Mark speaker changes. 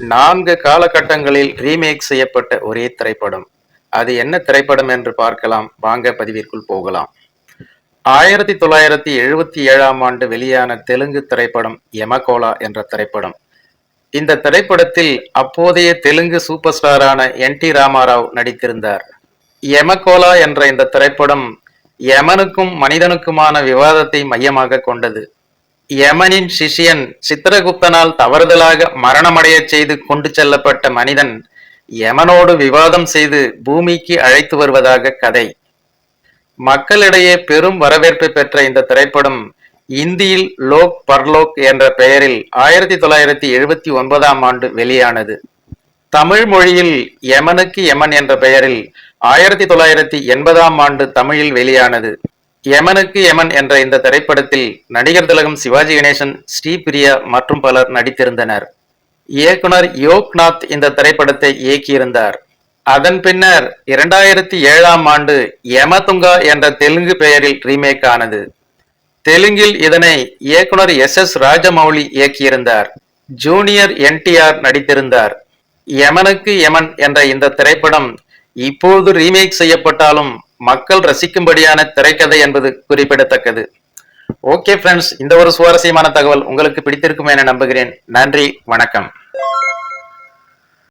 Speaker 1: 4 காலகட்டங்களில் ரீமேக் செய்யப்பட்ட ஒரே திரைப்படம். அது என்ன திரைப்படம் என்று பார்க்கலாம். வாங்க பதிவிற்குள் போகலாம். 1977ஆம் ஆண்டு வெளியான தெலுங்கு திரைப்படம் யமகோலா என்ற திரைப்படம். இந்த திரைப்படத்தில் அப்போதைய தெலுங்கு சூப்பர் ஸ்டாரான என்.டி. ராமாராவ் நடித்திருந்தார். யமகோலா என்ற இந்த திரைப்படம் யமனுக்கும் மனிதனுக்குமான விவாதத்தை மையமாக கொண்டது. யமனின் சிஷ்யன் சித்திரகுப்தனால் தவறுதலாக மரணமடையச் செய்து கொண்டு செல்லப்பட்ட மனிதன் யமனோடு விவாதம் செய்து பூமிக்கு அழைத்து வருவதாக கதை. மக்களிடையே பெரும் வரவேற்பை பெற்ற இந்த திரைப்படம் இந்தியில் லோக் பர்லோக் என்ற பெயரில் 1979ஆம் ஆண்டு வெளியானது. தமிழ் மொழியில் யமனுக்கு யமன் என்ற பெயரில் 1980ஆம் ஆண்டு தமிழில் வெளியானது. யமனுக்கு யமன் என்ற இந்த திரைப்படத்தில் நடிகர் திலகம் சிவாஜி கணேசன், ஸ்ரீபிரியா மற்றும் பலர் நடித்திருந்தனர். இயக்குனர் யோக்நாத் இந்த திரைப்படத்தை இயக்கியிருந்தார். அதன் பின்னர் 2007ஆம் ஆண்டு யமதுங்கா என்ற தெலுங்கு பெயரில் ரீமேக் ஆனது. தெலுங்கில் இதனை இயக்குனர் எஸ். ராஜமௌலி இயக்கியிருந்தார். ஜூனியர் என்.டி.ஆர் நடித்திருந்தார். யமனுக்கு யமன் என்ற இந்த திரைப்படம் இப்போது ரீமேக் செய்யப்பட்டாலும் மக்கள் ரசிக்கும்படியான திரைக்கதை என்பது குறிப்பிடத்தக்கது. ஓகே ஃப்ரெண்ட்ஸ், இந்த ஒரு சுவாரஸ்யமான தகவல் உங்களுக்கு பிடித்திருக்கும் என நம்புகிறேன். நன்றி, வணக்கம்.